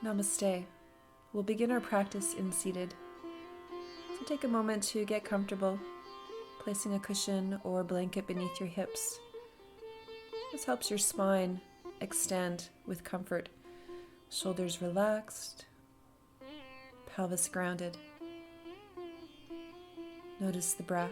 Namaste. We'll begin our practice in seated. So take a moment to get comfortable, placing a cushion or blanket beneath your hips. This helps your spine extend with comfort. Shoulders relaxed, pelvis grounded. Notice the breath.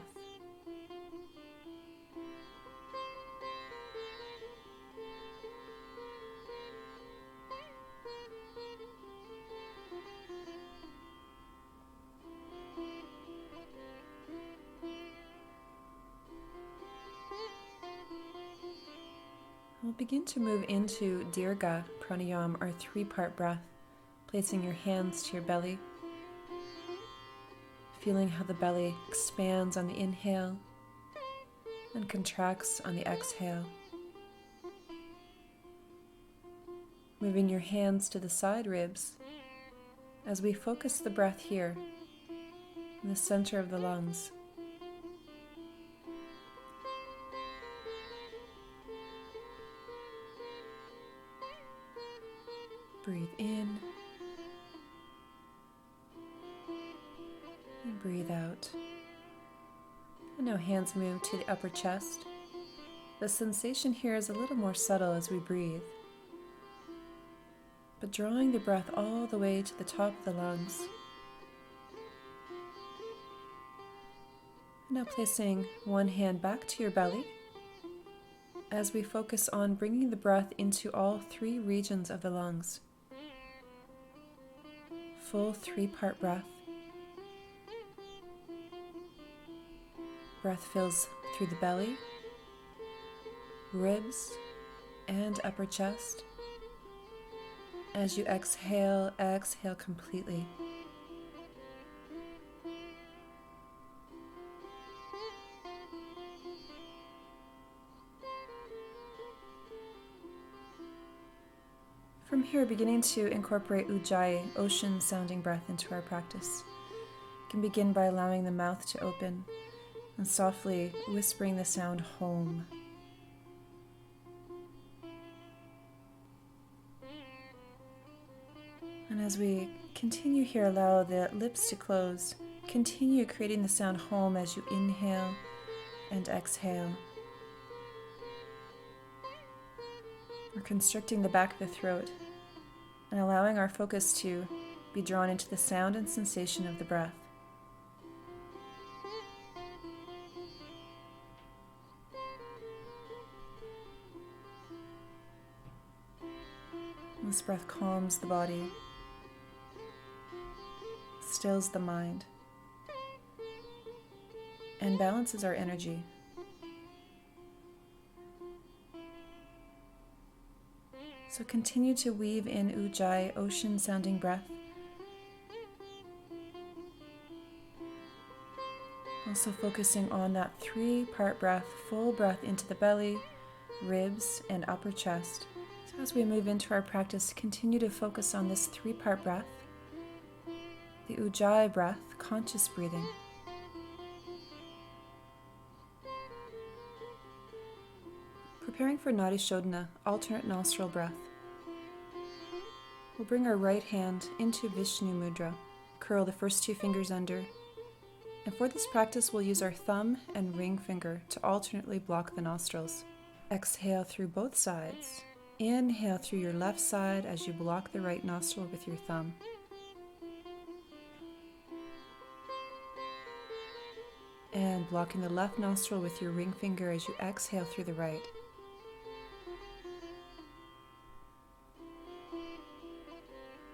We'll begin to move into Dirga Pranayam, our three-part breath, placing your hands to your belly, feeling how the belly expands on the inhale and contracts on the exhale. Moving your hands to the side ribs as we focus the breath here in the center of the lungs. Breathe in and breathe out. And now hands move to the upper chest. The sensation here is a little more subtle as we breathe, but drawing the breath all the way to the top of the lungs. Now placing one hand back to your belly as we focus on bringing the breath into all three regions of the lungs. Full three-part breath. Breath fills through the belly, ribs, and upper chest. As you exhale, exhale completely. From here, beginning to incorporate Ujjayi, ocean-sounding breath into our practice. You can begin by allowing the mouth to open and softly whispering the sound home. And as we continue here, allow the lips to close. Continue creating the sound home as you inhale and exhale. We're constricting the back of the throat and allowing our focus to be drawn into the sound and sensation of the breath. This breath calms the body, stills the mind, and balances our energy. So continue to weave in Ujjayi, ocean-sounding breath. Also focusing on that three-part breath, full breath into the belly, ribs, and upper chest. So as we move into our practice, continue to focus on this three-part breath, the Ujjayi breath, conscious breathing. Preparing for Nadi Shodhana, alternate nostril breath. We'll bring our right hand into Vishnu Mudra, curl the first two fingers under, and for this practice we'll use our thumb and ring finger to alternately block the nostrils. Exhale through both sides. Inhale through your left side as you block the right nostril with your thumb. And blocking the left nostril with your ring finger as you exhale through the right.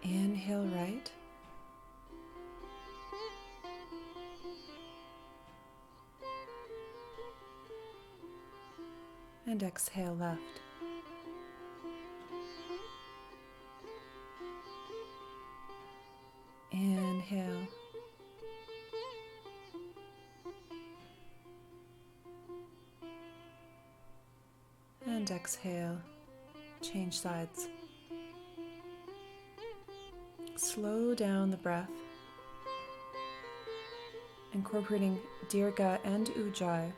Inhale right. And exhale left. Inhale. And exhale. Change sides. Slow down the breath, incorporating Dirga and Ujjayi.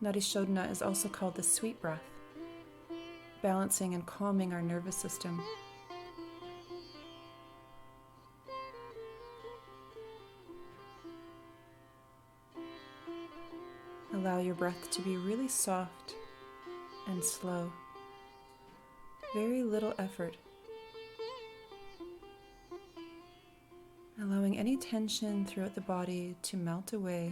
Nadi Shodhana is also called the sweet breath. balancing and calming our nervous system. Allow your breath to be really soft and slow. Very little effort. Allowing any tension throughout the body to melt away.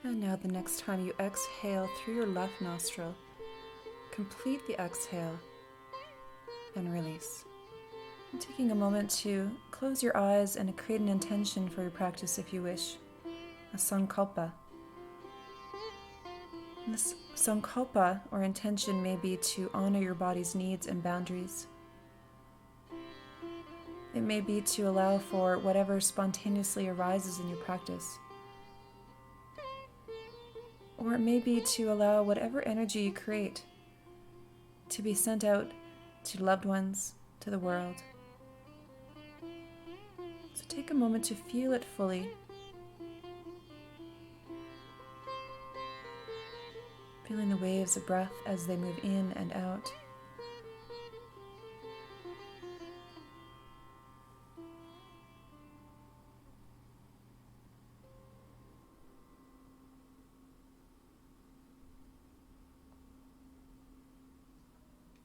And now the next time you exhale through your left nostril, complete the exhale and release. And taking a moment to close your eyes and create an intention for your practice if you wish, a sankalpa. And this sankalpa or intention may be to honor your body's needs and boundaries. It may be to allow for whatever spontaneously arises in your practice. Or it may be to allow whatever energy you create to be sent out to loved ones, to the world. So take a moment to feel it fully. Feeling the waves of breath as they move in and out.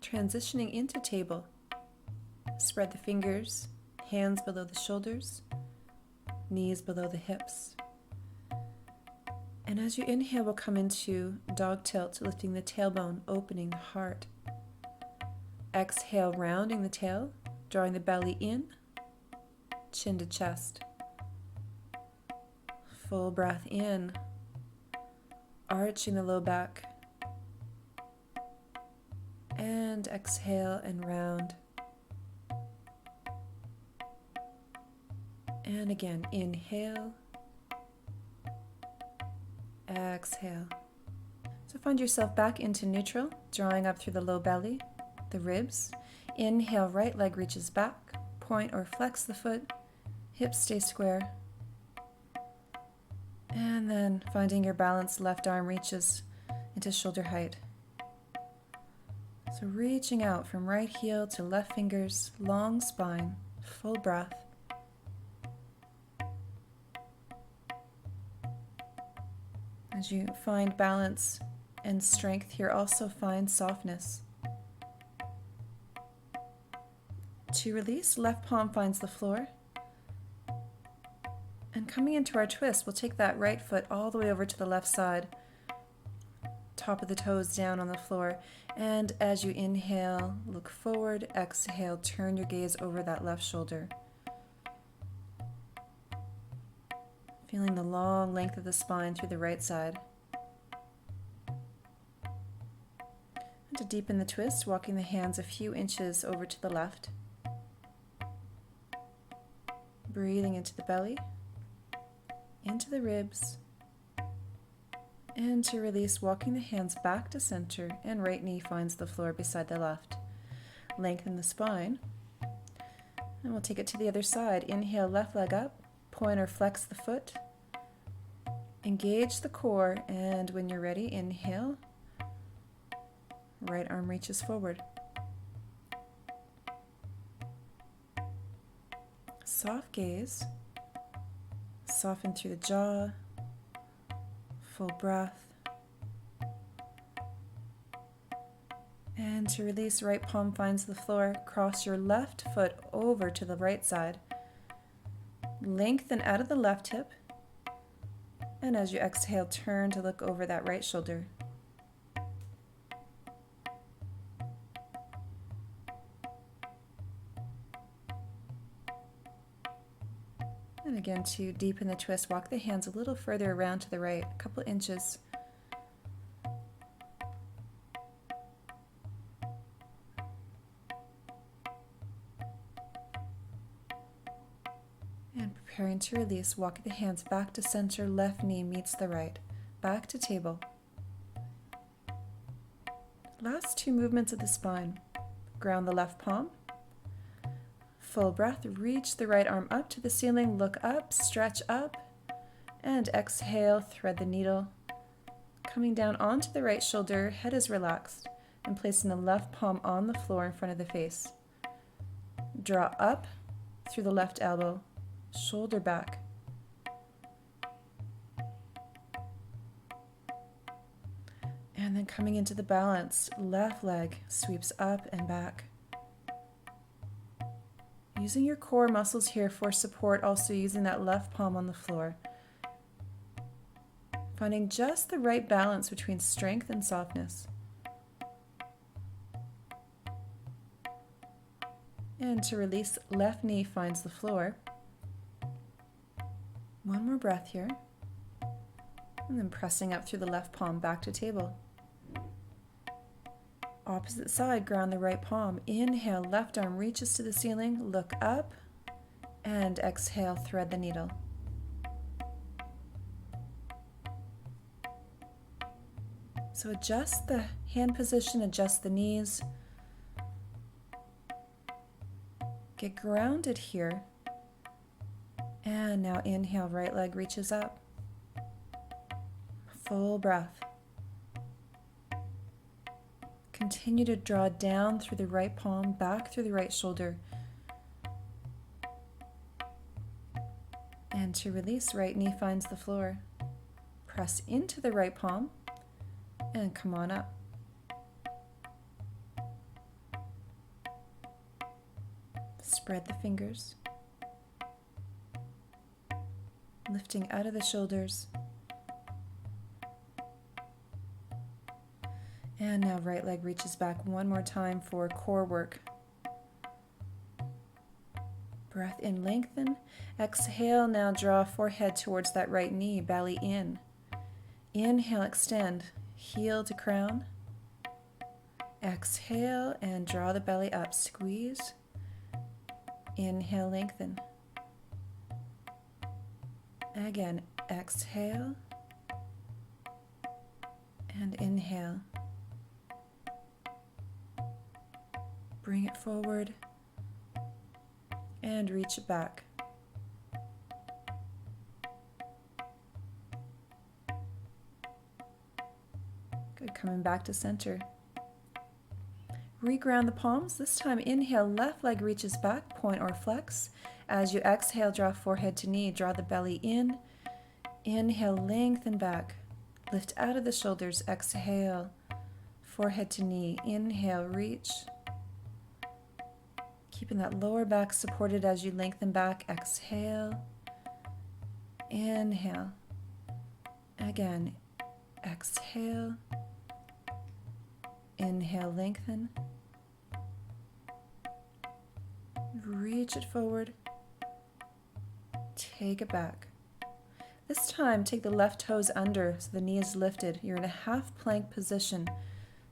Transitioning into table. Spread the fingers, hands below the shoulders, knees below the hips. And as you inhale, we'll come into dog tilt, lifting the tailbone, opening the heart. Exhale, rounding the tail, drawing the belly in, chin to chest. Full breath in, arching the low back. And exhale and round. And again, inhale. Exhale. So find yourself back into neutral, drawing up through the low belly, the ribs. Inhale, right leg reaches back. Point or flex the foot. Hips stay square. And then finding your balance, left arm reaches into shoulder height. So reaching out from right heel to left fingers, long spine, full breath. As you find balance and strength here, also find softness. To release, left palm finds the floor. And coming into our twist, we'll take that right foot all the way over to the left side. Top of the toes down on the floor. And as you inhale, look forward. Exhale, turn your gaze over that left shoulder. Feeling the long length of the spine through the right side. And to deepen the twist, walking the hands a few inches over to the left. Breathing into the belly, into the ribs. And to release, walking the hands back to center, and right knee finds the floor beside the left. Lengthen the spine. And we'll take it to the other side. Inhale, left leg up. Point or flex the foot. Engage the core, and when you're ready, inhale. Right arm reaches forward. Soft gaze. Soften through the jaw. Full breath. And to release, right palm finds the floor. Cross your left foot over to the right side. Lengthen out of the left hip. And as you exhale, turn to look over that right shoulder. And again, to deepen the twist, walk the hands a little further around to the right, a couple inches. And preparing to release, walk the hands back to center, left knee meets the right, back to table. Last two movements of the spine. Ground the left palm. Full breath, reach the right arm up to the ceiling, look up, stretch up, And exhale, thread the needle. Coming down onto the right shoulder, head is relaxed, and placing the left palm on the floor in front of the face. Draw up through the left elbow, shoulder back. And then coming into the balance, left leg sweeps up and back. Using your core muscles here for support, also using that left palm on the floor. Finding just the right balance between strength and softness. And to release, left knee finds the floor. One more breath here. And then pressing up through the left palm back to table. Opposite side, ground the right palm. Inhale, left arm reaches to the ceiling, look up, and exhale, thread the needle. So adjust the hand position, adjust the knees. Get grounded here. And now inhale, right leg reaches up. Full breath. Continue to draw down through the right palm, back through the right shoulder. And to release, right knee finds the floor. Press into the right palm and come on up. Spread the fingers. Lifting out of the shoulders. And now right leg reaches back one more time for core work. Breath in, lengthen. Exhale, now draw forehead towards that right knee, belly in. Inhale, extend, heel to crown. Exhale and draw the belly up, squeeze. Inhale, lengthen. Again, exhale and inhale. Bring it forward and reach it back. Good, coming back to center. Reground the palms. This time inhale, left leg reaches back, point or flex. As you exhale, draw forehead to knee, draw the belly in. Inhale, lengthen back. Lift out of the shoulders, exhale, forehead to knee. Inhale, reach. Keeping that lower back supported as you lengthen back. Exhale. Inhale. Again. Exhale. Inhale, lengthen. Reach it forward. Take it back. This time, take the left toes under so the knee is lifted. You're in a half plank position,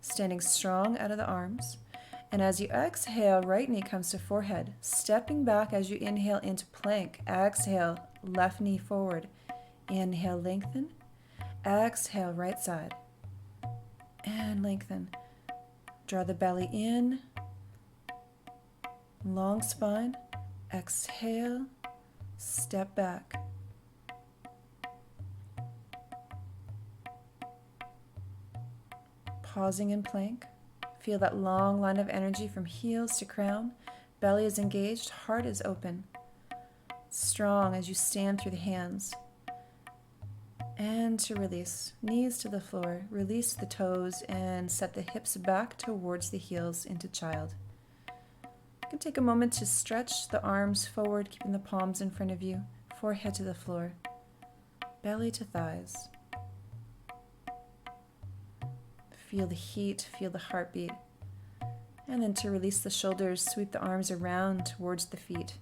standing strong out of the arms. And as you exhale, right knee comes to forehead, stepping back as you inhale into plank. Exhale, left knee forward. Inhale, lengthen. Exhale, right side. And lengthen. Draw the belly in. Long spine. Exhale, step back. Pausing in plank. Feel that long line of energy from heels to crown. Belly is engaged, heart is open. Strong as you stand through the hands. And to release, knees to the floor, release the toes and set the hips back towards the heels into child. You can take a moment to stretch the arms forward, keeping the palms in front of you, forehead to the floor, belly to thighs. Feel the heat, feel the heartbeat. And then to release the shoulders, sweep the arms around towards the feet.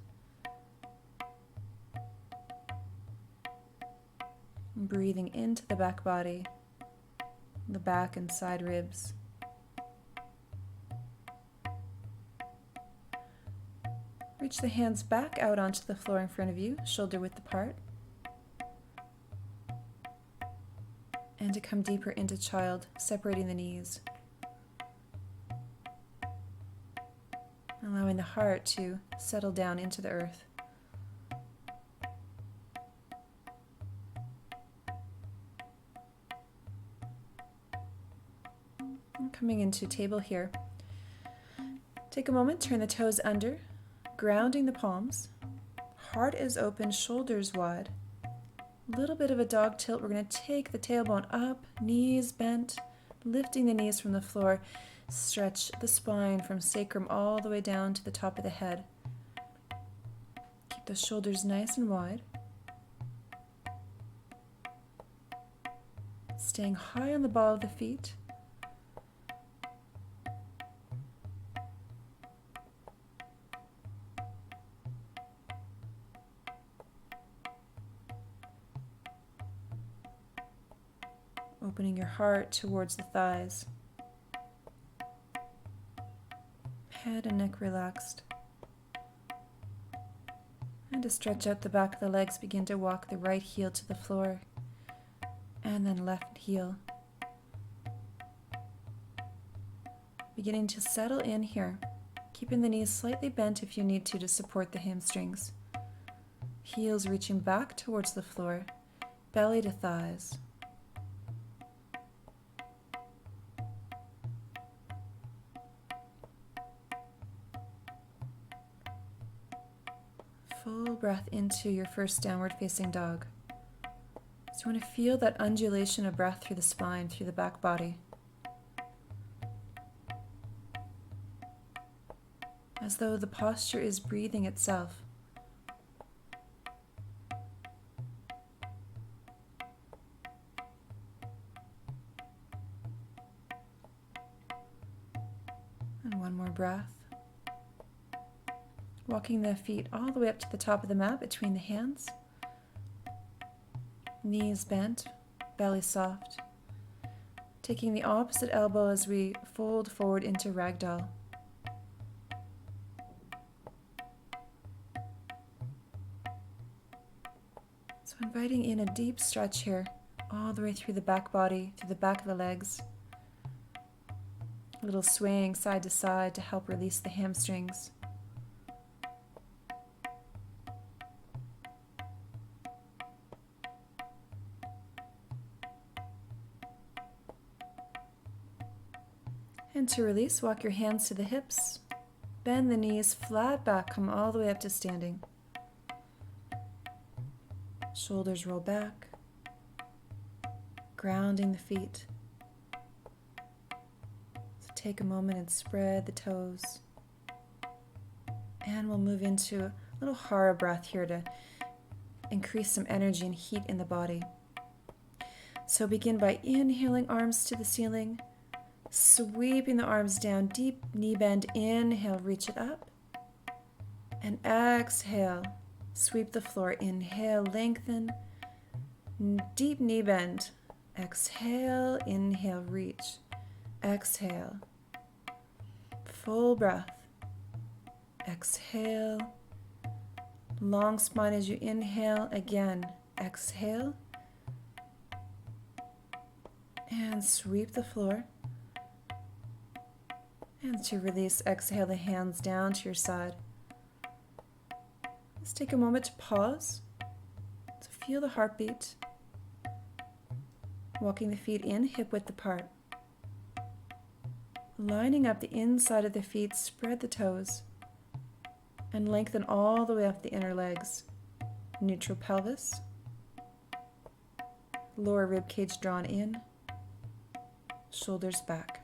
Breathing into the back body, the back and side ribs. Reach the hands back out onto the floor in front of you, shoulder width apart. And to come deeper into child, separating the knees. Allowing the heart to settle down into the earth. Coming into table here. Take a moment, turn the toes under, grounding the palms. Heart is open, shoulders wide. A little bit of a dog tilt. We're going to take the tailbone up, knees bent, lifting the knees from the floor. Stretch the spine from sacrum all the way down to the top of the head. Keep the shoulders nice and wide. Staying high on the ball of the feet. Opening your heart towards the thighs. Head and neck relaxed. And to stretch out the back of the legs, begin to walk the right heel to the floor and then left heel. Beginning to settle in here, keeping the knees slightly bent if you need to support the hamstrings. Heels reaching back towards the floor, belly to thighs. Full breath into your first downward facing dog. So you want to feel that undulation of breath through the spine, through the back body. As though the posture is breathing itself. And one more breath. Walking the feet all the way up to the top of the mat between the hands. Knees bent, belly soft. Taking the opposite elbow as we fold forward into ragdoll. So inviting in a deep stretch here, all the way through the back body, through the back of the legs. A little swaying side to side to help release the hamstrings. And to release, walk your hands to the hips, bend the knees flat back, come all the way up to standing. Shoulders roll back, grounding the feet. So take a moment and spread the toes. And we'll move into a little hara breath here to increase some energy and heat in the body. So begin by inhaling, arms to the ceiling. Sweeping the arms down, deep knee bend, inhale, reach it up. And exhale, sweep the floor, inhale, lengthen, deep knee bend. Exhale, inhale, reach. Exhale, full breath. Exhale, long spine as you inhale, again, exhale. And sweep the floor. And to release, exhale the hands down to your side. Let's take a moment to pause, to feel the heartbeat. Walking the feet in, hip width apart. Lining up the inside of the feet, spread the toes. And lengthen all the way up the inner legs. Neutral pelvis. Lower rib cage drawn in. Shoulders back.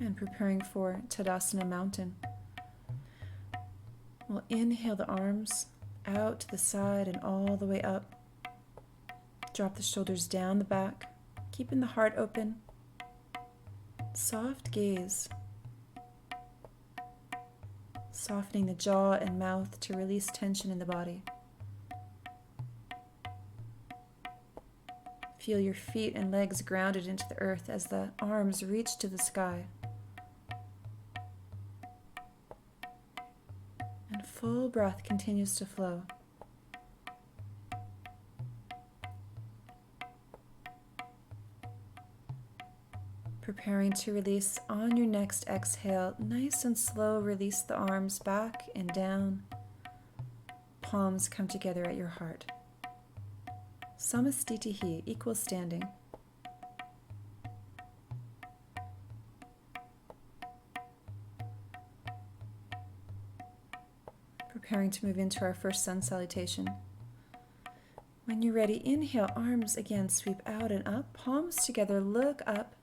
And preparing for Tadasana Mountain. We'll inhale the arms out to the side and all the way up. Drop the shoulders down the back, keeping the heart open. Soft gaze. Softening the jaw and mouth to release tension in the body. Feel your feet and legs grounded into the earth as the arms reach to the sky. And full breath continues to flow. Preparing to release on your next exhale, nice and slow, release the arms back and down. palms come together at your heart. Samastitihi, equal standing. Preparing to move into our first sun salutation. When you're ready, inhale, arms again sweep out and up, palms together, look up,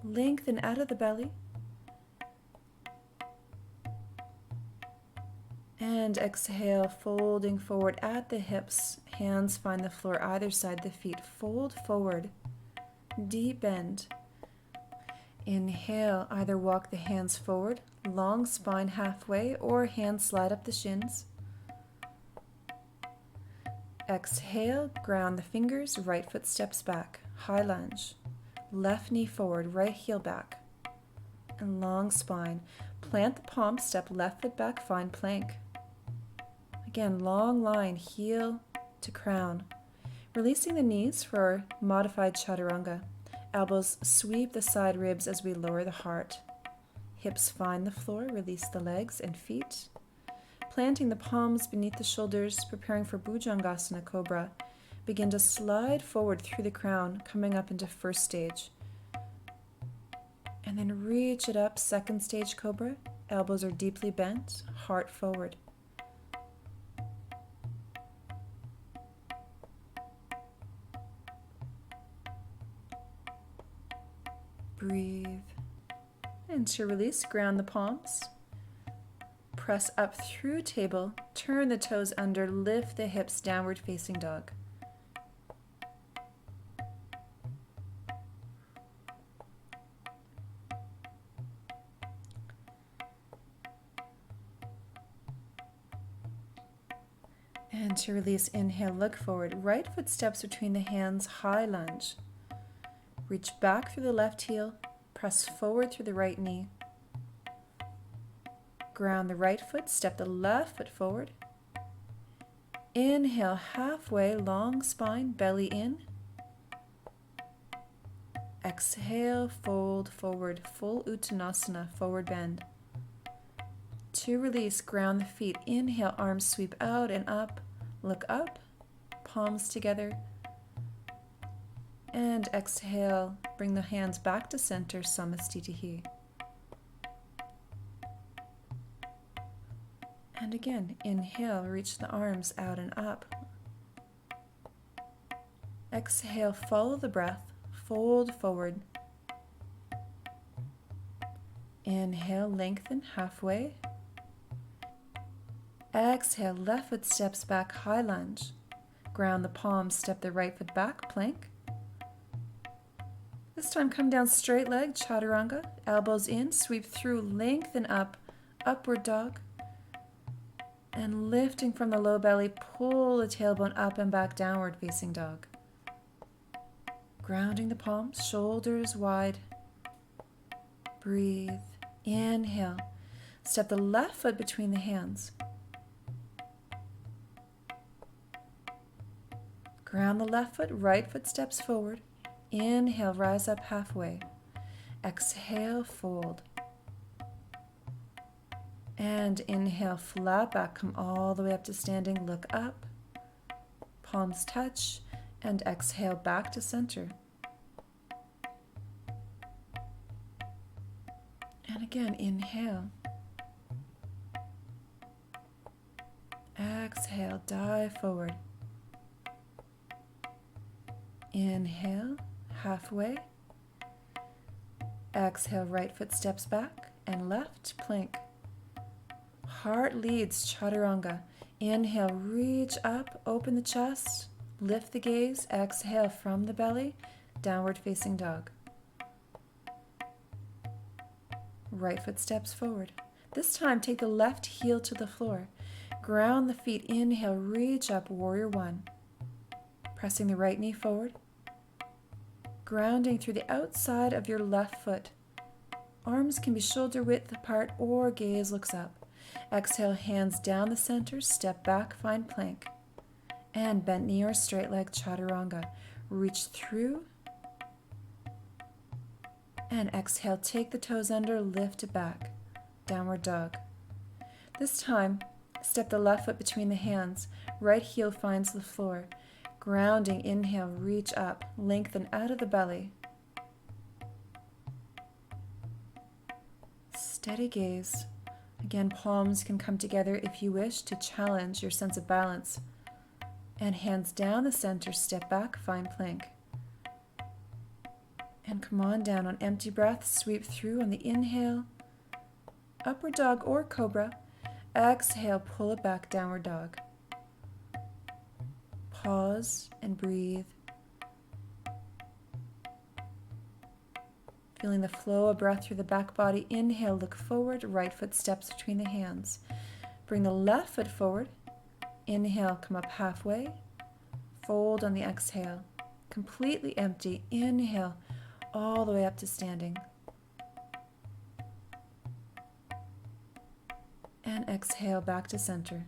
lengthen out of the belly. And exhale, folding forward at the hips, hands find the floor either side the feet, fold forward, deep bend. Inhale, either walk the hands forward, long spine halfway, or hands slide up the shins. Exhale, ground the fingers, right foot steps back, high lunge. Left knee forward, right heel back. And long spine. Plant the palm, step left foot back, find plank. Again, long line, heel to crown. Releasing the knees for modified chaturanga. Elbows sweep the side ribs as we lower the heart. Hips find the floor, release the legs and feet. Planting the palms beneath the shoulders, preparing for Bhujangasana Cobra. Begin to slide forward through the crown, coming up into first stage. And then reach it up, second stage Cobra. Elbows are deeply bent, heart forward. Breathe. And to release, ground the palms. Press up through table, turn the toes under, lift the hips, downward facing dog. And to release, inhale, look forward. Right foot steps between the hands, high lunge. Reach back through the left heel, press forward through the right knee. Ground the right foot, step the left foot forward. Inhale, halfway, long spine, belly in. Exhale, fold forward, full Uttanasana, forward bend. To release, ground the feet. Inhale, arms sweep out and up. Look up, palms together. And exhale, bring the hands back to center, Samastitihi. And again, inhale, reach the arms out and up. Exhale, follow the breath, fold forward. Inhale, lengthen halfway. Exhale, left foot steps back, high lunge. Ground the palms, step the right foot back, plank. This time come down straight leg, chaturanga, elbows in, sweep through, lengthen up, upward dog. And lifting from the low belly, pull the tailbone up and back, downward facing dog. Grounding the palms, shoulders wide. Breathe. Inhale. Step the left foot between the hands. Ground the left foot, right foot steps forward. Inhale, rise up halfway. Exhale, fold. And inhale, flat back, come all the way up to standing, look up. Palms touch, and exhale back to center. And again, inhale. Exhale, dive forward. Inhale, halfway. Exhale, right foot steps back and left, plank. Heart leads, chaturanga. Inhale, reach up, open the chest, lift the gaze. Exhale from the belly, downward facing dog. Right foot steps forward. This time, take the left heel to the floor. Ground the feet. Inhale, reach up, warrior one. Pressing the right knee forward. Grounding through the outside of your left foot. Arms can be shoulder width apart or gaze looks up. Exhale, hands down the center, step back, find plank. And bent knee or straight leg, chaturanga. Reach through. And exhale, take the toes under, lift it back. Downward dog. This time, Step the left foot between the hands. Right heel finds the floor. Grounding, inhale, reach up. Lengthen out of the belly. Steady gaze. Again, palms can come together if you wish to challenge your sense of balance. And hands down the center, step back, find plank. And come on down on empty breath, sweep through on the inhale. Upward dog or cobra. Exhale, pull it back, downward dog. Pause and breathe. Feeling the flow of breath through the back body. Inhale, look forward, right foot steps between the hands. Bring the left foot forward. Inhale, come up halfway. Fold on the exhale. Completely empty. Inhale, all the way up to standing. And exhale back to center.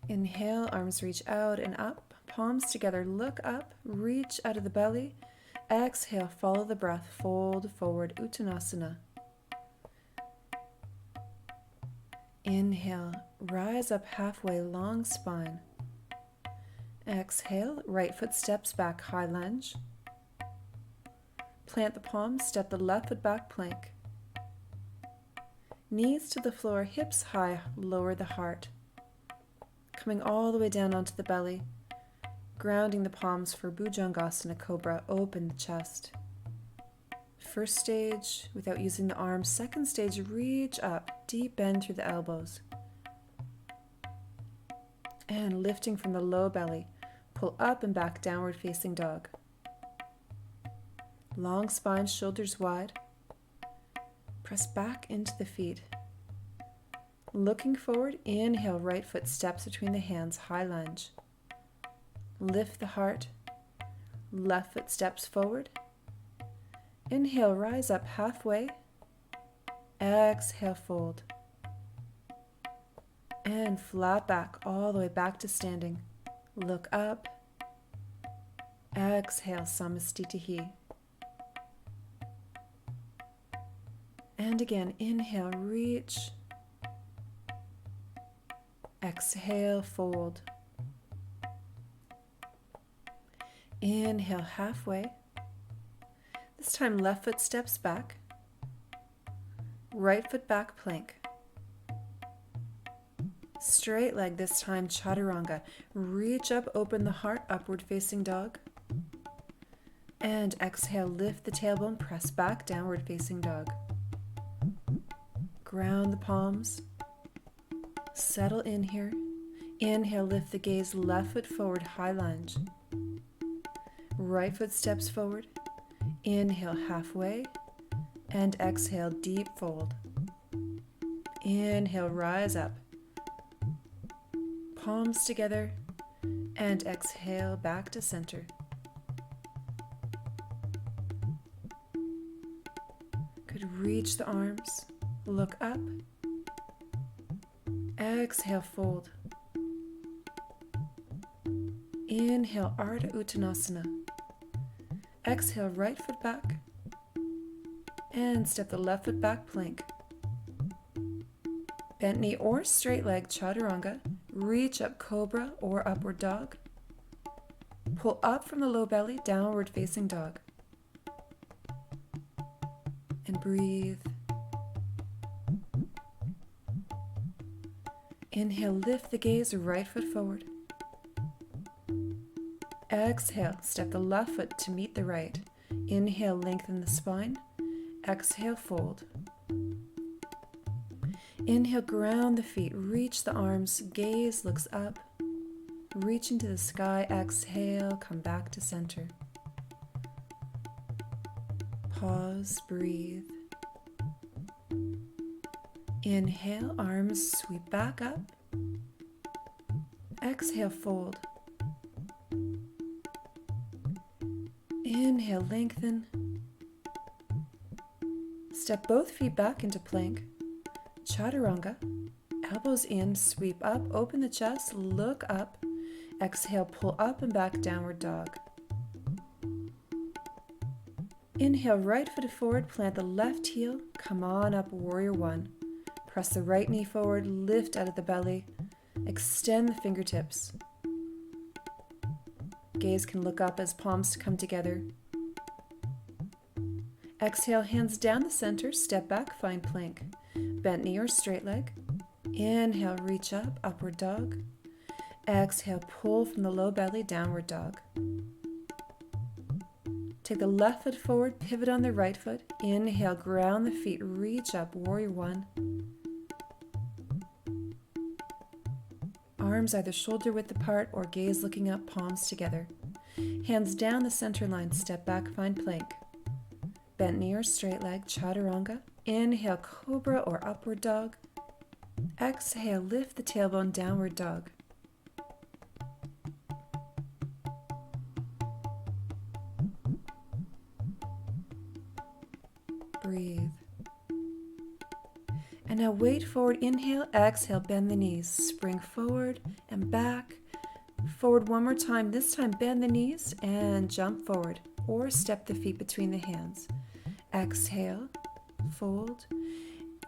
Inhale, arms reach out and up, palms together, look up, reach out of the belly. Exhale, follow the breath, fold forward, Uttanasana. Inhale, rise up halfway, long spine. Exhale, right foot steps back, high lunge. Plant the palms, step the left foot back, plank. Knees to the floor, hips high, lower the heart. Coming all the way down onto the belly, grounding the palms for Bhujangasana, Cobra, open the chest. First stage, without using the arms. Second stage, reach up, deep bend through the elbows. And lifting from the low belly, pull up and back, downward facing dog. Long spine, shoulders wide. Press back into the feet. Looking forward, inhale, right foot steps between the hands, high lunge. Lift the heart. Left foot steps forward. Inhale, rise up halfway. Exhale, fold. And flat back, all the way back to standing. Look up. Exhale, Samastitihi. And again, inhale, reach. Exhale, fold. Inhale, halfway. This time, left foot steps back. Right foot back, plank. Straight leg this time, chaturanga. Reach up, open the heart, upward facing dog. And exhale, lift the tailbone, press back, downward facing dog. Ground the palms. Settle in here. Inhale, lift the gaze, left foot forward, high lunge. Right foot steps forward. Inhale, halfway. And exhale, deep fold. Inhale, rise up. Palms together. And exhale, back to center. Good, reach the arms. Look up. Exhale, fold. Inhale, Ardha Uttanasana. Exhale, right foot back. And step the left foot back, plank. Bent knee or straight leg, chaturanga. Reach up, cobra or upward dog. Pull up from the low belly, downward facing dog. And breathe. Inhale, lift the gaze, right foot forward. Exhale, step the left foot to meet the right. Inhale, lengthen the spine. Exhale, fold. Inhale, ground the feet, reach the arms, gaze looks up. Reach into the sky, exhale, come back to center. Pause, breathe. Inhale, arms sweep back up. Exhale, fold. Inhale, lengthen. Step both feet back into plank. Chaturanga. Elbows in, sweep up, open the chest, look up. Exhale, pull up and back, downward dog. Inhale, right foot forward, plant the left heel, come on up, warrior one. Press the right knee forward, lift out of the belly, extend the fingertips. Gaze can look up as palms come together. Exhale, hands down the center, step back, find plank. Bent knee or straight leg. Inhale, reach up, upward dog. Exhale, pull from the low belly, downward dog. Take the left foot forward, pivot on the right foot. Inhale, ground the feet, reach up, warrior one. Arms either shoulder width apart or gaze looking up, palms together. Hands down the center line, step back, find plank. Bent knee or straight leg, chaturanga. Inhale, cobra or upward dog. Exhale, lift the tailbone, downward dog. Breathe. And now weight forward, inhale, exhale, bend the knees. Spring forward and back. Forward one more time. This time bend the knees and jump forward or step the feet between the hands. Exhale, fold.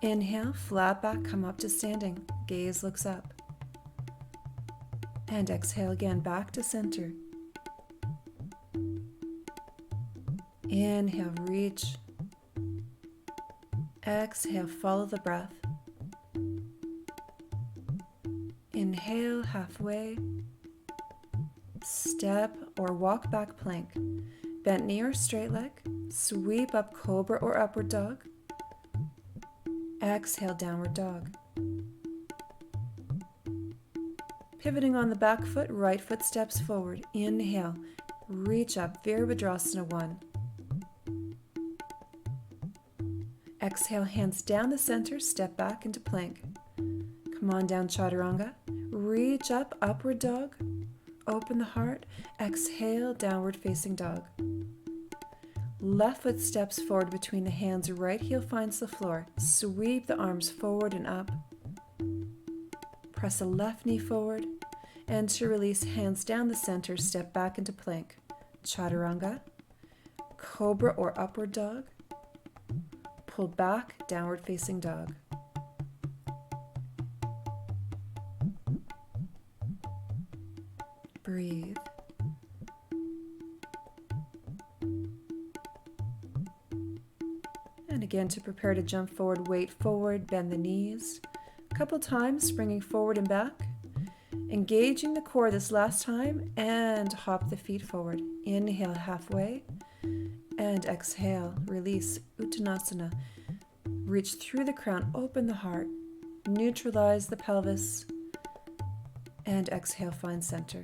Inhale, flat back, come up to standing. Gaze looks up. And exhale again, back to center. Inhale, reach. Exhale, follow the breath. Inhale, halfway. Step or walk back plank. Bent knee or straight leg. Sweep up, cobra or upward dog. Exhale, downward dog. Pivoting on the back foot, right foot steps forward. Inhale, reach up, Virabhadrasana 1. Exhale, hands down the center, step back into plank. Come on down, chaturanga. Reach up, upward dog. Open the heart. Exhale, downward facing dog. Left foot steps forward between the hands, right heel finds the floor. Sweep the arms forward and up. Press the left knee forward. And to release, hands down the center, step back into plank. Chaturanga, cobra or upward dog. Pull back, downward facing dog. Breathe. And again, to prepare to jump forward, weight forward, bend the knees. A couple times, springing forward and back. Engaging the core this last time, and hop the feet forward. Inhale, halfway. And exhale, release, Uttanasana. Reach through the crown, open the heart. Neutralize the pelvis. And exhale, find center.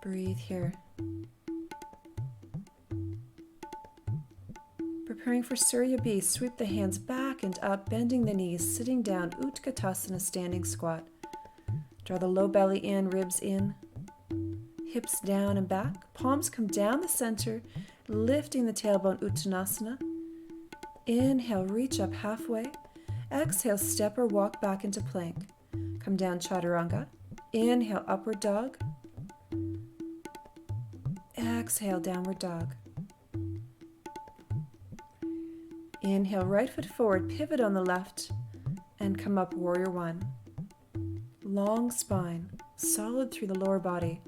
Breathe here. Preparing for Surya B, sweep the hands back and up, bending the knees, sitting down, Utkatasana, standing squat. Draw the low belly in, ribs in, hips down and back, palms come down the center, lifting the tailbone, Uttanasana. Inhale, reach up halfway. Exhale, step or walk back into plank. Come down, chaturanga. Inhale, upward dog. Exhale, downward dog. Inhale, right foot forward, pivot on the left, and come up, warrior one. Long spine, solid through the lower body.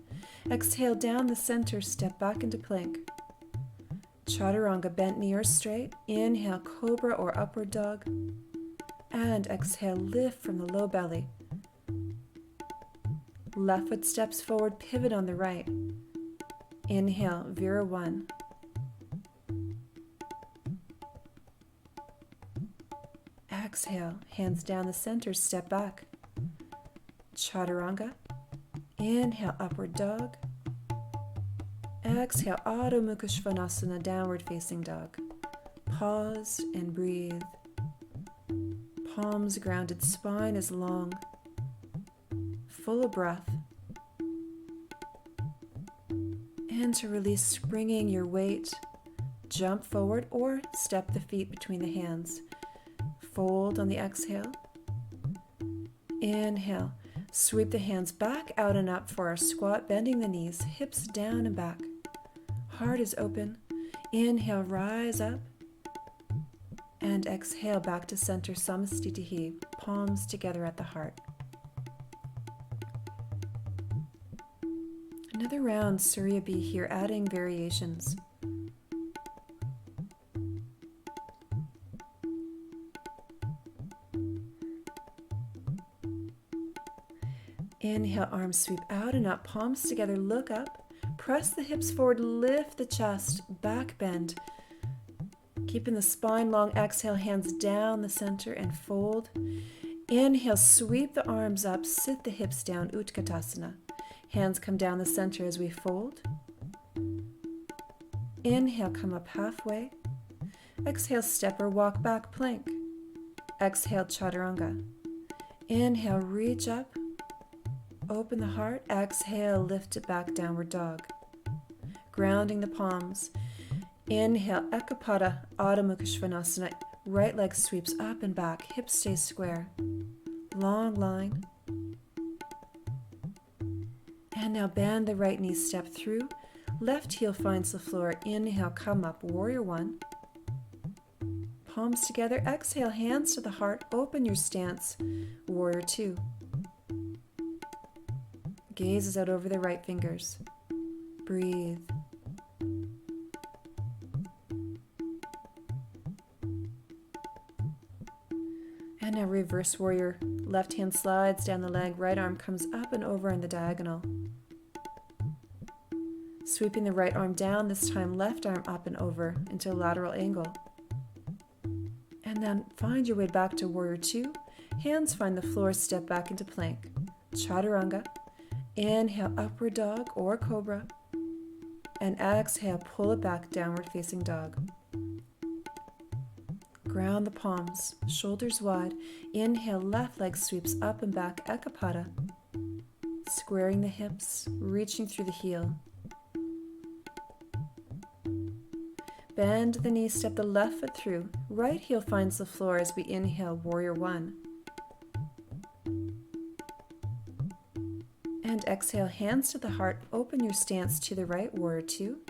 Exhale, down the center, step back into plank. Chaturanga, bent knee or straight. Inhale, cobra or upward dog. And exhale, lift from the low belly. Left foot steps forward, pivot on the right. Inhale, Vira 1. Exhale, hands down the center, step back. Chaturanga. Inhale, upward dog. Exhale, Adho Mukha Svanasana, downward facing dog. Pause and breathe. Palms grounded, spine is long. Full of breath. And to release, springing your weight, jump forward or step the feet between the hands. Fold on the exhale. Inhale, Sweep the hands back out and up for our squat, bending the knees, hips down and back. Heart is open. Inhale, rise up. And exhale back to center, Samastitihi, palms together at the heart. Another round Surya Bhi here, adding variations. Inhale, arms sweep out and up, palms together, look up. Press the hips forward, lift the chest, back bend. Keeping the spine long, exhale, hands down the center and fold. Inhale, sweep the arms up, sit the hips down, Utkatasana. Hands come down the center as we fold. Inhale, come up halfway. Exhale, step or walk back, plank. Exhale, Chaturanga. Inhale, reach up. Open the heart. Exhale, lift it back, downward dog. Grounding the palms. Inhale, Ekapada, Adho Mukha Svanasana. Right leg sweeps up and back, hips stay square. Long line. And now bend the right knee, step through. Left heel finds the floor. Inhale, come up, warrior one. Palms together. Exhale, hands to the heart. Open your stance, warrior two. Gaze is out over the right fingers. Breathe. And now reverse warrior. Left hand slides down the leg, right arm comes up and over in the diagonal. Sweeping the right arm down, this time left arm up and over into a lateral angle. And then find your way back to warrior two. Hands find the floor, step back into plank. Chaturanga. Inhale, upward dog or cobra. And exhale, pull it back, downward facing dog. Ground the palms, shoulders wide. Inhale, left leg sweeps up and back, Ekapada. Squaring the hips, reaching through the heel. Bend the knee, step the left foot through. Right heel finds the floor as we inhale, warrior one. And exhale, hands to the heart. Open your stance to the right, warrior two.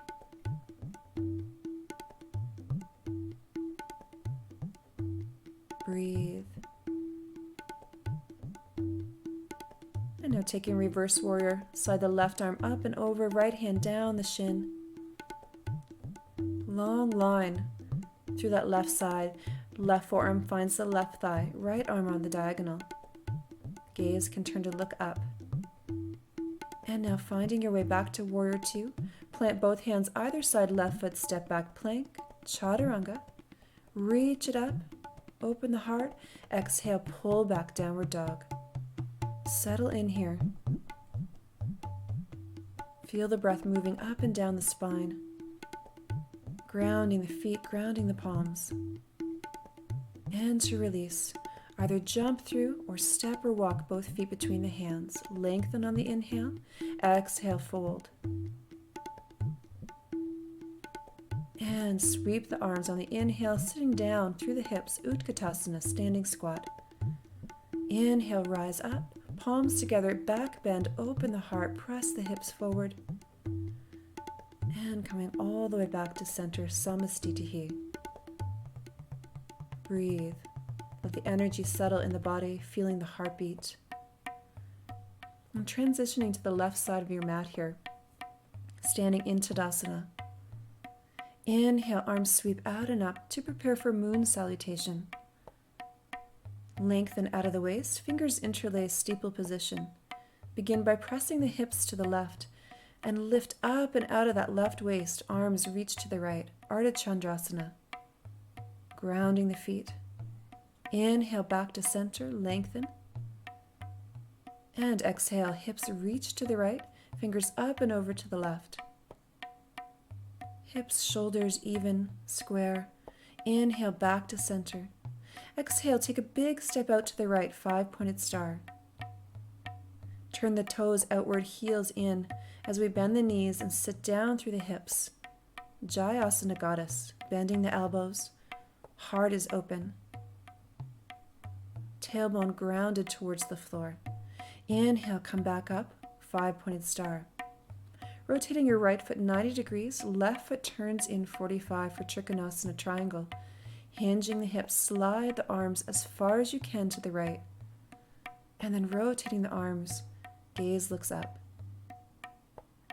Breathe. And now taking reverse warrior, slide the left arm up and over, right hand down the shin. Long line through that left side. Left forearm finds the left thigh, right arm on the diagonal. Gaze can turn to look up. And now finding your way back to warrior two. Plant both hands either side, left foot, step back, plank, Chaturanga. Reach it up, open the heart. Exhale, pull back, downward dog. Settle in here. Feel the breath moving up and down the spine. Grounding the feet, grounding the palms. And to release. Either jump through or step or walk both feet between the hands. Lengthen on the inhale. Exhale, fold. And sweep the arms on the inhale, sitting down through the hips, Utkatasana, standing squat. Inhale, rise up. Palms together, back bend, open the heart, press the hips forward. And coming all the way back to center, Samastitihi. Breathe. Let the energy settle in the body, feeling the heartbeat. And transitioning to the left side of your mat here, standing in Tadasana. Inhale, arms sweep out and up to prepare for moon salutation. Lengthen out of the waist, fingers interlace, steeple position. Begin by pressing the hips to the left and lift up and out of that left waist, arms reach to the right, Ardha Chandrasana. Grounding the feet. Inhale, back to center, lengthen. And exhale, hips reach to the right, fingers up and over to the left. Hips, shoulders even, square. Inhale, back to center. Exhale, take a big step out to the right, 5-pointed star. Turn the toes outward, heels in, as we bend the knees and sit down through the hips. Jayasana Goddess, bending the elbows. Heart is open. Tailbone grounded towards the floor. Inhale, come back up, 5-pointed star. Rotating your right foot 90 degrees, left foot turns in 45 for Trikonasana triangle. Hinging the hips, slide the arms as far as you can to the right. And then rotating the arms, gaze looks up.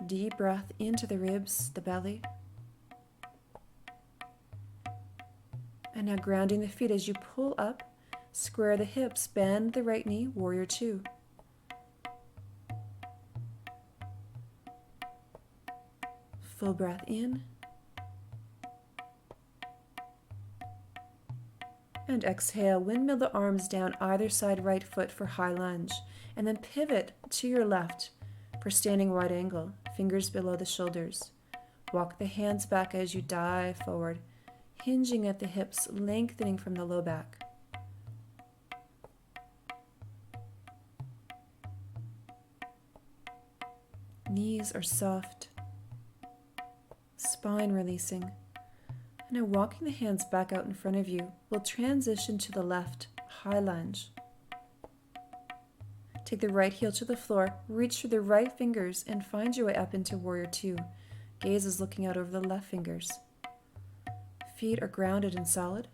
Deep breath into the ribs, the belly. And now grounding the feet as you pull up, square the hips, bend the right knee, warrior two. Full breath in. And exhale, windmill the arms down either side right foot for high lunge. And then pivot to your left for standing wide angle, fingers below the shoulders. Walk the hands back as you dive forward, hinging at the hips, lengthening from the low back. Knees are soft, spine releasing. And now walking the hands back out in front of you, we'll transition to the left, high lunge. Take the right heel to the floor, reach through the right fingers and find your way up into warrior two. Gaze is looking out over the left fingers. Feet are grounded and solid.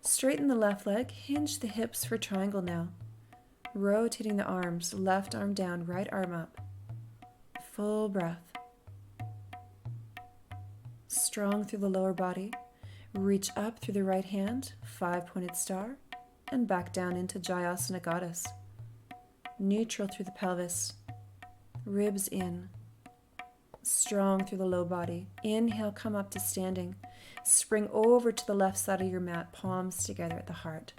Straighten the left leg, hinge the hips for triangle now. Rotating the arms, left arm down, right arm up. Full breath. Strong through the lower body. Reach up through the right hand, 5-pointed star, and back down into Jayasana Goddess. Neutral through the pelvis. Ribs in. Strong through the low body. Inhale, come up to standing. Spring over to the left side of your mat, palms together at the heart.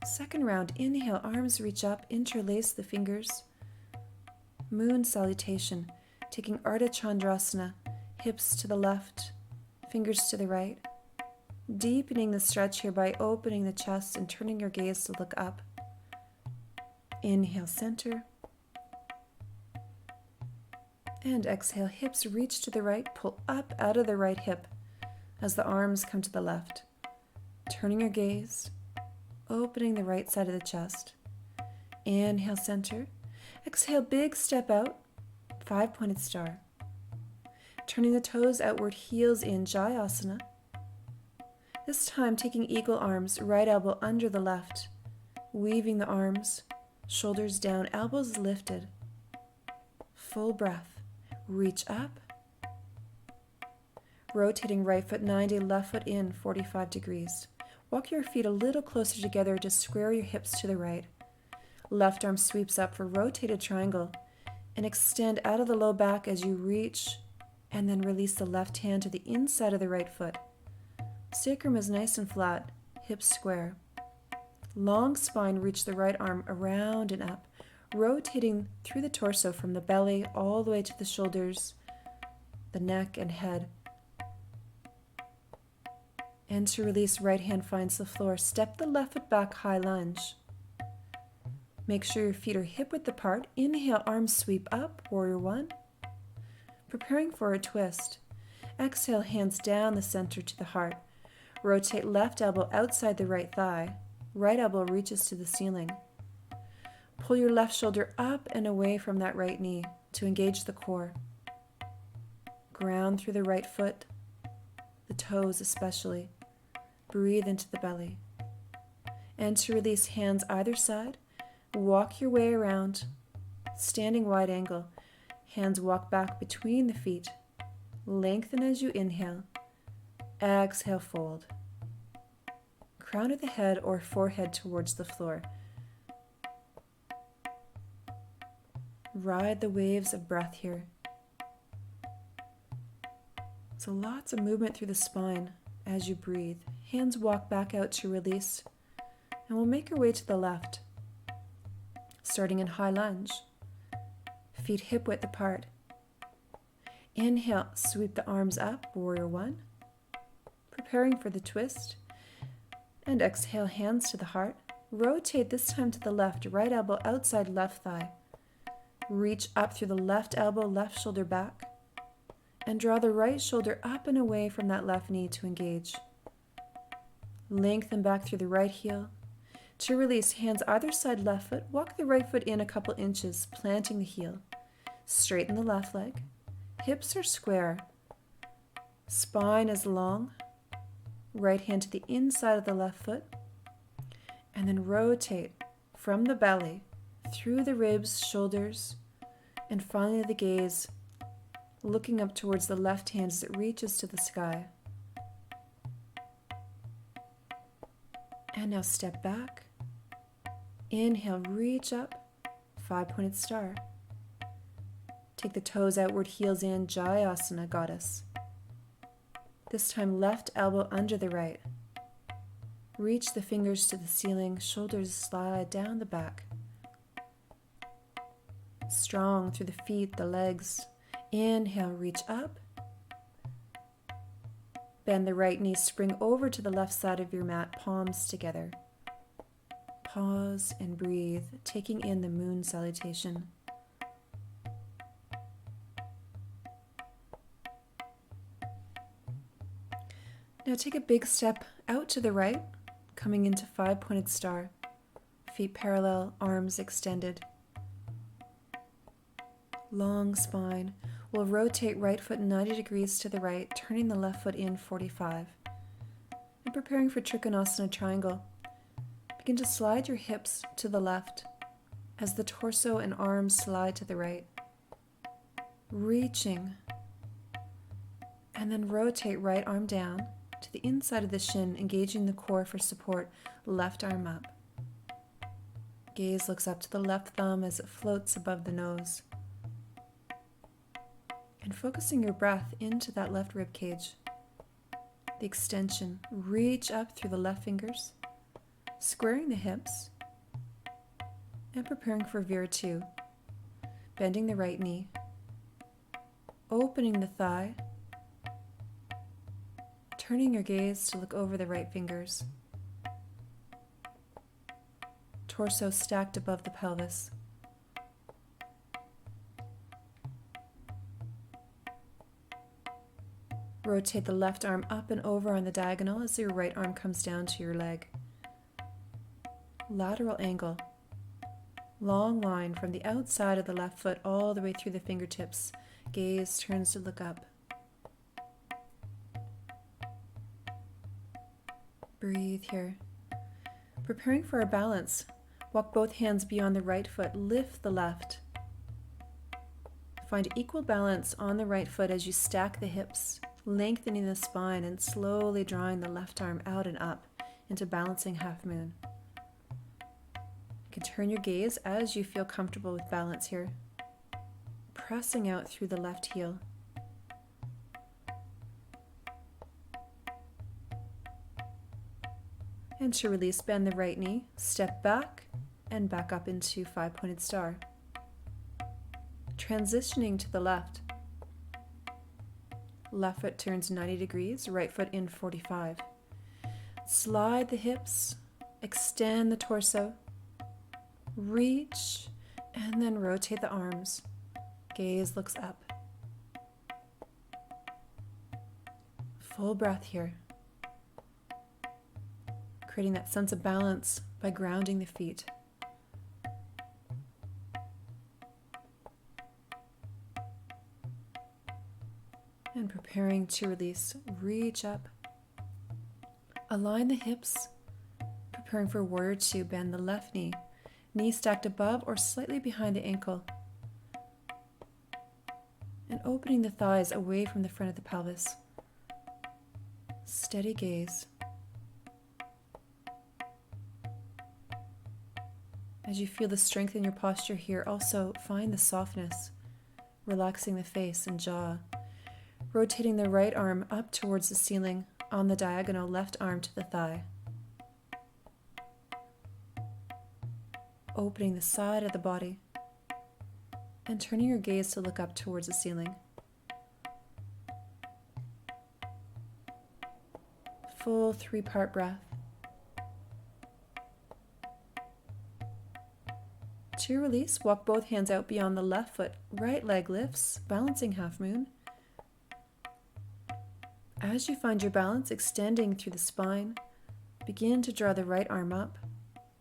Second round, inhale, arms reach up, interlace the fingers. Moon salutation, taking Ardha Chandrasana, hips to the left, fingers to the right. Deepening the stretch here by opening the chest and turning your gaze to look up. Inhale, center. And exhale, hips reach to the right, pull up out of the right hip as the arms come to the left. Turning your gaze, opening the right side of the chest. Inhale, center. Exhale, big step out, 5-pointed star. Turning the toes outward, heels in, Jayasana. This time taking eagle arms, right elbow under the left. Weaving the arms, shoulders down, elbows lifted. Full breath. Reach up. Rotating right foot 90, left foot in, 45 degrees. Walk your feet a little closer together to square your hips to the right. Left arm sweeps up for rotated triangle and extend out of the low back as you reach and then release the left hand to the inside of the right foot. Sacrum is nice and flat, hips square. Long spine, reach the right arm around and up, rotating through the torso from the belly all the way to the shoulders, the neck and head. And to release, right hand finds the floor. Step the left foot back, high lunge. Make sure your feet are hip-width apart. Inhale, arms sweep up, warrior one. Preparing for a twist. Exhale, hands down the center to the heart. Rotate left elbow outside the right thigh. Right elbow reaches to the ceiling. Pull your left shoulder up and away from that right knee to engage the core. Ground through the right foot, the toes especially. Breathe into the belly. And to release, hands either side. Walk your way around, standing wide angle. Hands walk back between the feet. Lengthen as you inhale. Exhale, fold. Crown of the head or forehead towards the floor. Ride the waves of breath here. So lots of movement through the spine as you breathe. Hands walk back out to release. And we'll make our way to the left. Starting in high lunge. Feet hip-width apart. Inhale, sweep the arms up, warrior one. Preparing for the twist. And exhale, hands to the heart. Rotate this time to the left, right elbow outside left thigh. Reach up through the left elbow, left shoulder back. And draw the right shoulder up and away from that left knee to engage. Lengthen back through the right heel. To release, hands either side left foot, walk the right foot in a couple inches, planting the heel. Straighten the left leg. Hips are square. Spine is long. Right hand to the inside of the left foot. And then rotate from the belly, through the ribs, shoulders, and finally the gaze, looking up towards the left hand as it reaches to the sky. And now step back. Inhale, reach up, 5-pointed star. Take the toes outward, heels in, Jayasana, goddess. This time left elbow under the right. Reach the fingers to the ceiling, shoulders slide down the back. Strong through the feet, the legs. Inhale, reach up. Bend the right knee, spring over to the left side of your mat, palms together. Pause and breathe, taking in the moon salutation. Now take a big step out to the right, coming into 5-pointed star. Feet parallel, arms extended. Long spine. We'll rotate right foot 90 degrees to the right, turning the left foot in 45. And preparing for Trikonasana triangle. Begin to slide your hips to the left as the torso and arms slide to the right. Reaching. And then rotate right arm down to the inside of the shin, engaging the core for support. Left arm up. Gaze looks up to the left thumb as it floats above the nose. And focusing your breath into that left rib cage. The extension. Reach up through the left fingers, squaring the hips, and preparing for Viratu. Bending the right knee, opening the thigh, turning your gaze to look over the right fingers. Torso stacked above the pelvis. Rotate the left arm up and over on the diagonal as your right arm comes down to your leg. Lateral angle. Long line from the outside of the left foot all the way through the fingertips. Gaze turns to look up. Breathe here. Preparing for our balance. Walk both hands beyond the right foot. Lift the left. Find equal balance on the right foot as you stack the hips, lengthening the spine and slowly drawing the left arm out and up into balancing half moon. You can turn your gaze as you feel comfortable with balance here. Pressing out through the left heel. And to release, bend the right knee, step back and back up into 5-pointed star. Transitioning to the left. Left foot turns 90 degrees, right foot in 45. Slide the hips, extend the torso, reach, and then rotate the arms. Gaze looks up. Full breath here. Creating that sense of balance by grounding the feet. And preparing to release, reach up. Align the hips, preparing for warrior two, bend the left knee. Knee stacked above or slightly behind the ankle. And opening the thighs away from the front of the pelvis. Steady gaze. As you feel the strength in your posture here, also find the softness, relaxing the face and jaw. Rotating the right arm up towards the ceiling on the diagonal, left arm to the thigh. Opening the side of the body and turning your gaze to look up towards the ceiling. Full 3-part breath. To release, walk both hands out beyond the left foot. Right leg lifts, balancing half moon. As you find your balance extending through the spine, begin to draw the right arm up,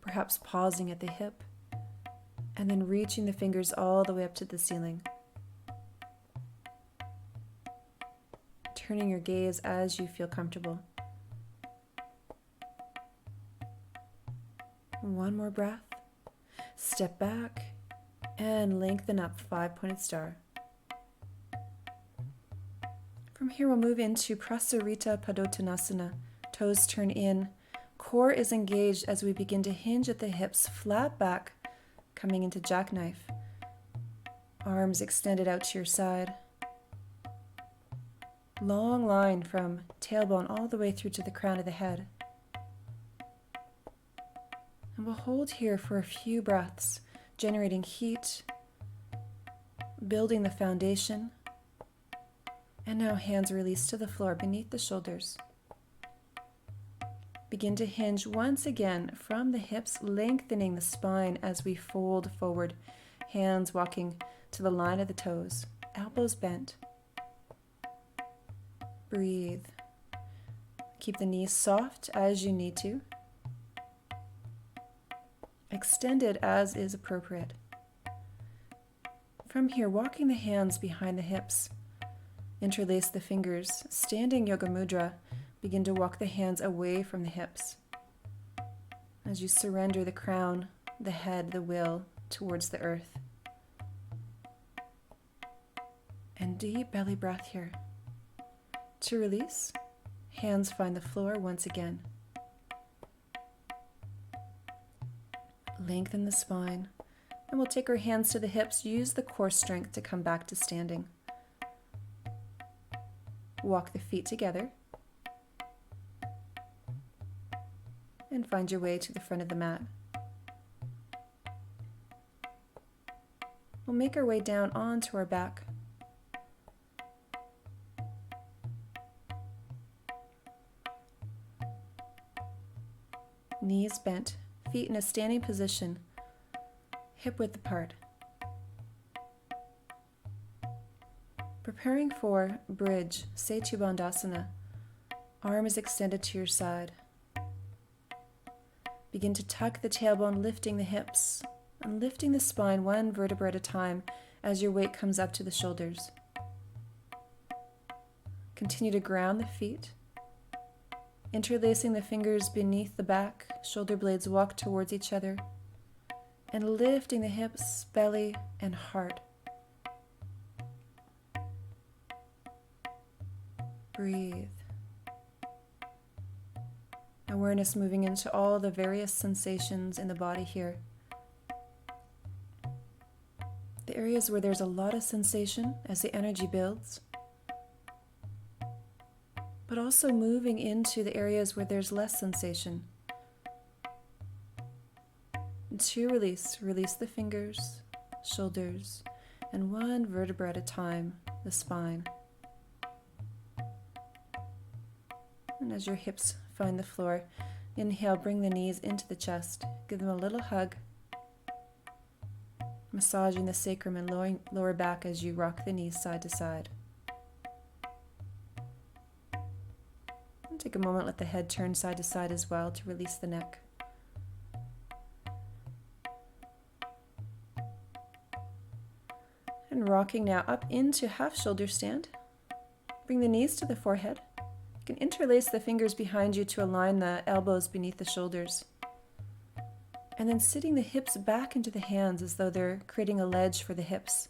perhaps pausing at the hip, and then reaching the fingers all the way up to the ceiling. Turning your gaze as you feel comfortable. One more breath. Step back and lengthen up, 5-pointed star. From here, we'll move into Prasarita Padottanasana. Toes turn in. Core is engaged as we begin to hinge at the hips, flat back, coming into jackknife. Arms extended out to your side. Long line from tailbone all the way through to the crown of the head. And we'll hold here for a few breaths, generating heat, building the foundation. And now hands release to the floor beneath the shoulders. Begin to hinge once again from the hips, lengthening the spine as we fold forward, hands walking to the line of the toes, elbows bent. Breathe. Keep the knees soft as you need to. Extended as is appropriate. From here, walking the hands behind the hips. Interlace the fingers. Standing Yoga Mudra. Begin to walk the hands away from the hips. As you surrender the crown, the head, the will towards the earth. And deep belly breath here. To release, hands find the floor once again. Lengthen the spine, and we'll take our hands to the hips. Use the core strength to come back to standing. Walk the feet together. And find your way to the front of the mat. We'll make our way down onto our back. Knees bent, feet in a standing position, hip width apart. Preparing for bridge, Setu Bandhasana. Arm is extended to your side. Begin to tuck the tailbone, lifting the hips and lifting the spine one vertebra at a time as your weight comes up to the shoulders. Continue to ground the feet, interlacing the fingers beneath the back, shoulder blades walk towards each other, and lifting the hips, belly, and heart. Breathe. Awareness moving into all the various sensations in the body here. The areas where there's a lot of sensation as the energy builds, but also moving into the areas where there's less sensation. And to release the fingers, shoulders, and one vertebra at a time, the spine. And as your hips find the floor, inhale, bring the knees into the chest. Give them a little hug. Massaging the sacrum and lower back as you rock the knees side to side. And take a moment, let the head turn side to side as well to release the neck. And rocking now up into half shoulder stand. Bring the knees to the forehead. You can interlace the fingers behind you to align the elbows beneath the shoulders. And then sitting the hips back into the hands as though they're creating a ledge for the hips.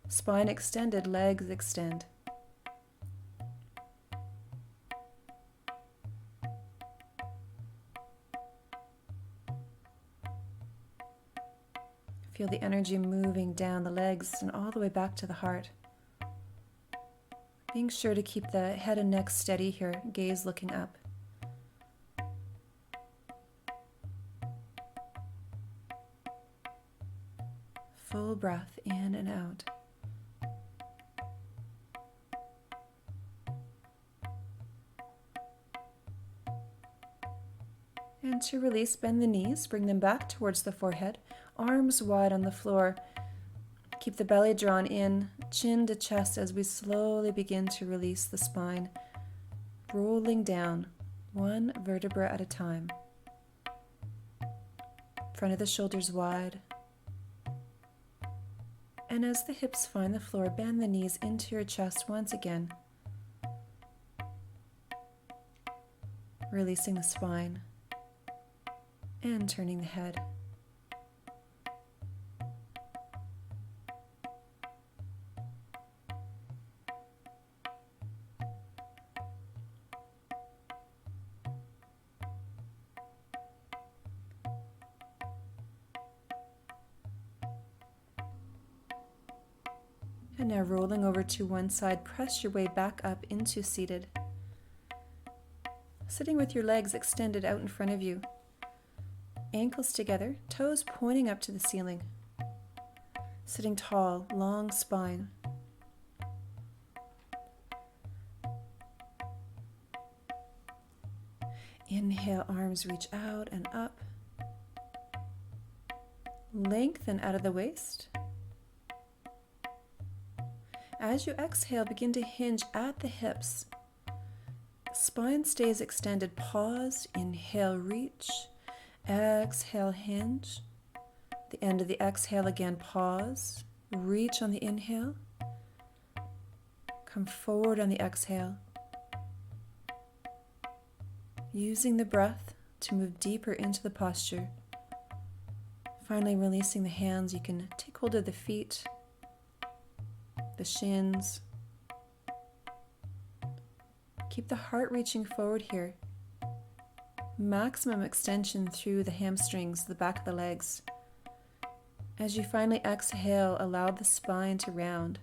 Spine extended, legs extend. Feel the energy moving down the legs and all the way back to the heart. Being sure to keep the head and neck steady here, gaze looking up. Full breath in and out. And to release, bend the knees, bring them back towards the forehead, arms wide on the floor. Keep the belly drawn in, chin to chest as we slowly begin to release the spine, rolling down one vertebra at a time. Front of the shoulders wide. And as the hips find the floor, bend the knees into your chest once again. Releasing the spine and turning the head. And now rolling over to one side, press your way back up into seated. Sitting with your legs extended out in front of you. Ankles together, toes pointing up to the ceiling. Sitting tall, long spine. Inhale, arms reach out and up. Lengthen out of the waist. As you exhale, begin to hinge at the hips. Spine stays extended. Pause. Inhale, reach. Exhale, hinge. The end of the exhale again, pause. Reach on the inhale. Come forward on the exhale. Using the breath to move deeper into the posture. Finally, releasing the hands. You can take hold of the feet, the shins. Keep the heart reaching forward here. Maximum extension through the hamstrings, the back of the legs. As you finally exhale, allow the spine to round,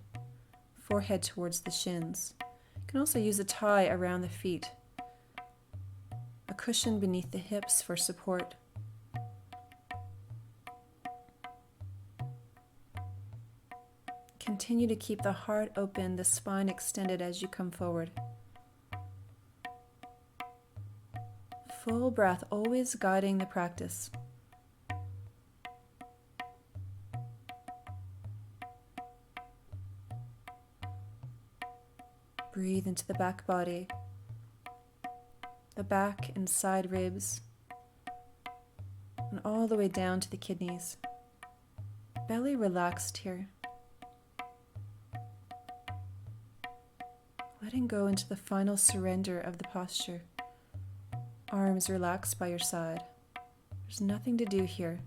forehead towards the shins. You can also use a tie around the feet, a cushion beneath the hips for support. Continue to keep the heart open, the spine extended as you come forward. Full breath, always guiding the practice. Breathe into the back body, the back and side ribs, and all the way down to the kidneys. Belly relaxed here. Letting go into the final surrender of the posture. Arms relaxed by your side. There's nothing to do here.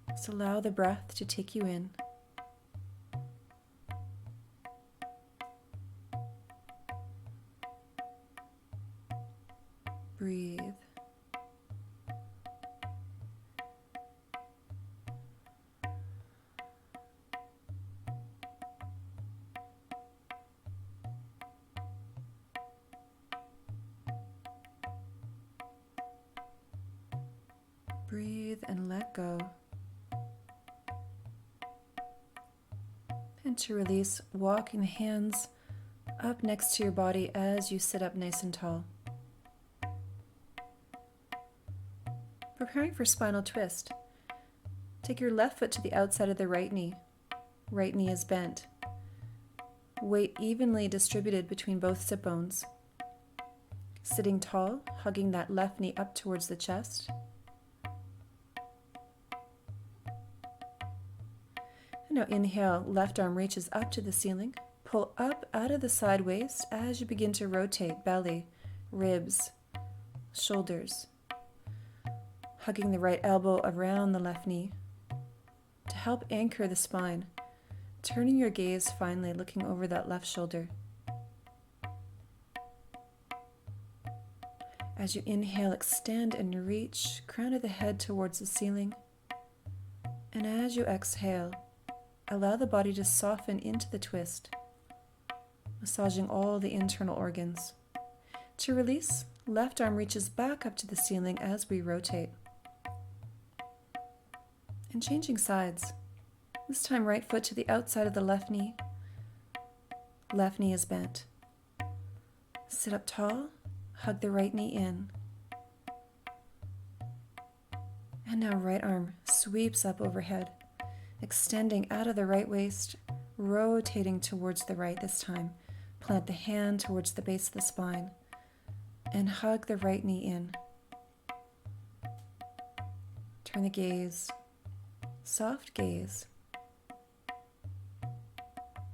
Just allow the breath to take you in. Breathe. Breathe and let go. And to release, walking the hands up next to your body as you sit up nice and tall. Preparing for spinal twist. Take your left foot to the outside of the right knee. Right knee is bent. Weight evenly distributed between both sit bones. Sitting tall, hugging that left knee up towards the chest. Now inhale, left arm reaches up to the ceiling. Pull up out of the side waist as you begin to rotate belly, ribs, shoulders. Hugging the right elbow around the left knee to help anchor the spine. Turning your gaze finally, looking over that left shoulder. As you inhale, extend and reach, crown of the head towards the ceiling. And as you exhale, allow the body to soften into the twist, massaging all the internal organs. To release, left arm reaches back up to the ceiling as we rotate. And changing sides. This time right foot to the outside of the left knee. Left knee is bent. Sit up tall, hug the right knee in. And now right arm sweeps up overhead, extending out of the right waist, rotating towards the right this time. Plant the hand towards the base of the spine and hug the right knee in. Turn the gaze, soft gaze.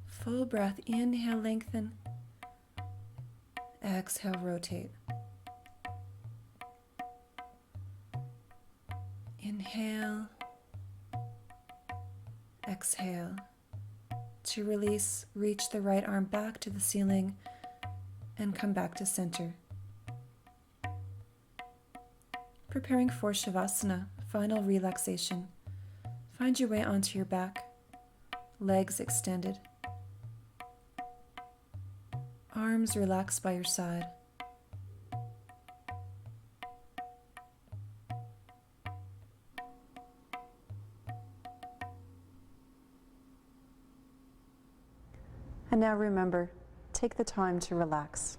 Full breath, inhale, lengthen. Exhale, rotate. Inhale, exhale. To release, reach the right arm back to the ceiling and come back to center. Preparing for Shavasana, final relaxation. Find your way onto your back, legs extended. Arms relaxed by your side. And now remember, take the time to relax.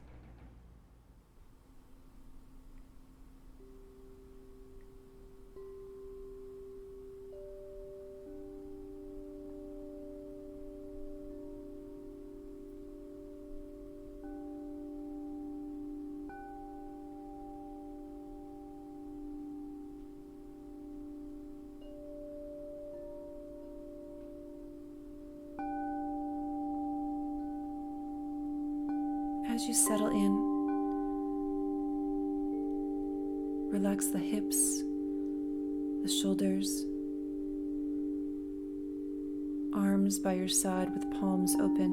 As you settle in, relax the hips, the shoulders, arms by your side with palms open,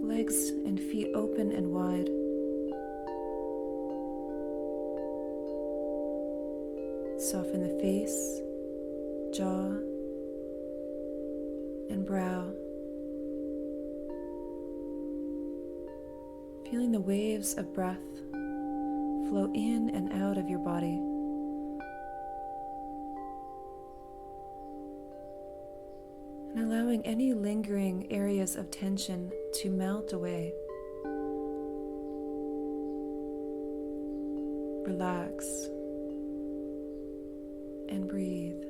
legs and feet open and wide. Soften the face, jaw, and brow. Feeling the waves of breath flow in and out of your body. And allowing any lingering areas of tension to melt away. Relax and breathe.